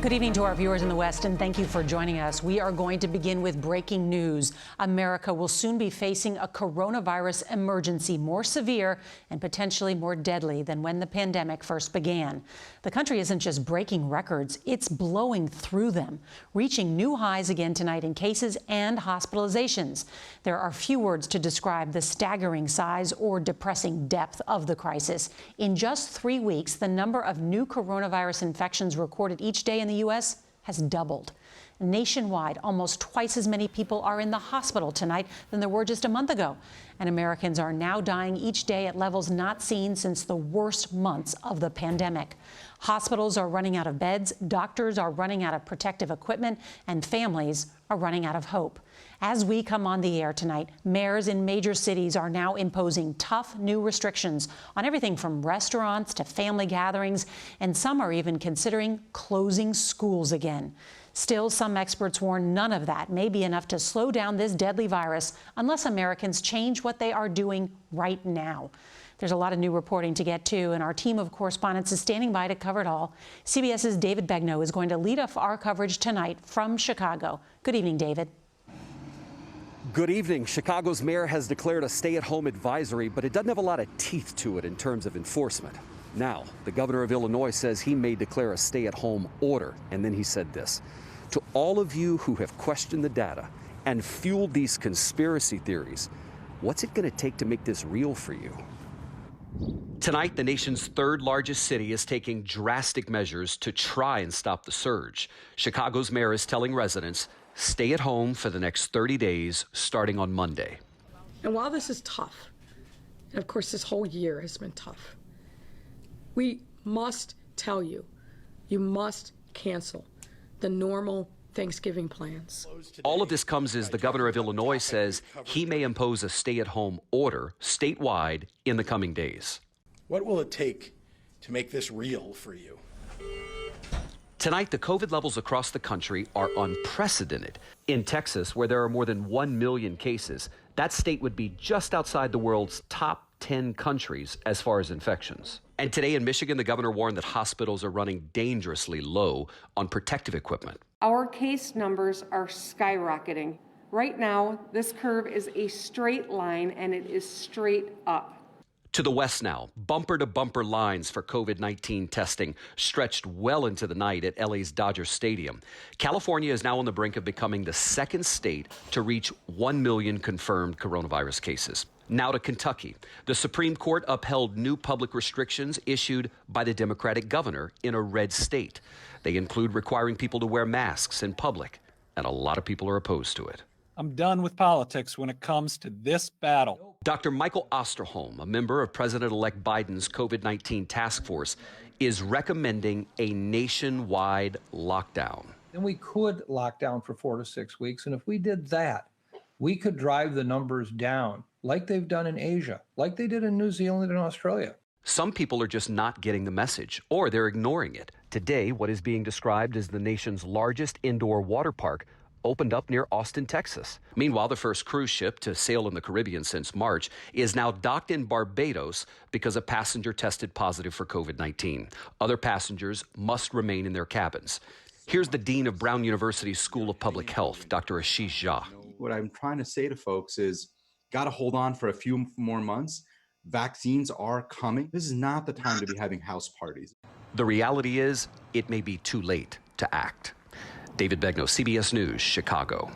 Good evening to our viewers in the West, and thank you for joining us. We are going to begin with breaking news. America will soon be facing a coronavirus emergency more severe and potentially more deadly than when the pandemic first began. The country isn't just breaking records, it's blowing through them, reaching new highs again tonight in cases and hospitalizations. There are few words to describe the staggering size or depressing depth of the crisis. In just 3 weeks, the number of new coronavirus infections recorded each day in the U.S. has doubled. Nationwide, almost twice as many people are in the hospital tonight than there were just a month ago. And Americans are now dying each day at levels not seen since the worst months of the pandemic. Hospitals are running out of beds, doctors are running out of protective equipment, and families are running out of hope. As we come on the air tonight, mayors in major cities are now imposing tough new restrictions on everything from restaurants to family gatherings, and some are even considering closing schools again. Still, some experts warn none of that may be enough to slow down this deadly virus unless Americans change what they are doing right now. There's a lot of new reporting to get to, and our team of correspondents is standing by to cover it all. CBS's David Begnaud is going to lead off our coverage tonight from Chicago. Good evening, David. Good evening. Chicago's mayor has declared a stay-at-home advisory, but it doesn't have a lot of teeth to it in terms of enforcement. Now, the governor of Illinois says he may declare a stay-at-home order, and then he said this: to all of you who have questioned the data and fueled these conspiracy theories, what's it going to take to make this real for you? Tonight, the nation's third largest city is taking drastic measures to try and stop the surge. Chicago's mayor is telling residents, stay at home for the next 30 days, starting on Monday. And while this is tough, and of course this whole year has been tough, we must tell you, you must cancel the normal Thanksgiving plans. All of this comes as the governor of Illinois says he may impose a stay-at-home order statewide in the coming days. What will it take to make this real for you? Tonight, the COVID levels across the country are unprecedented. In Texas, where there are more than 1 million cases, that state would be just outside the world's top 10 countries as far as infections. And today in Michigan, the governor warned that hospitals are running dangerously low on protective equipment. Our case numbers are skyrocketing. Right now, this curve is a straight line and it is straight up. To the west now, bumper-to-bumper lines for COVID-19 testing stretched well into the night at LA's Dodger Stadium. California is now on the brink of becoming the second state to reach 1 million confirmed coronavirus cases. Now to Kentucky. The Supreme Court upheld new public restrictions issued by the Democratic governor in a red state. They include requiring people to wear masks in public, and a lot of people are opposed to it. I'm done with politics when it comes to this battle. Dr. Michael Osterholm, a member of President-elect Biden's COVID-19 task force, is recommending a nationwide lockdown. Then we could lock down for 4 to 6 weeks, and if we did that, we could drive the numbers down like they've done in Asia, like they did in New Zealand and Australia. Some people are just not getting the message, or they're ignoring it. Today, what is being described as the nation's largest indoor water park opened up near Austin, Texas. Meanwhile, the first cruise ship to sail in the Caribbean since March is now docked in Barbados because a passenger tested positive for COVID-19. Other passengers must remain in their cabins. Here's the dean of Brown University's School of Public Health, Dr. Ashish Jha. What I'm trying to say to folks is, got to hold on for a few more months. Vaccines are coming. This is not the time to be having house parties. The reality is, it may be too late to act. David Begnaud, CBS News, Chicago.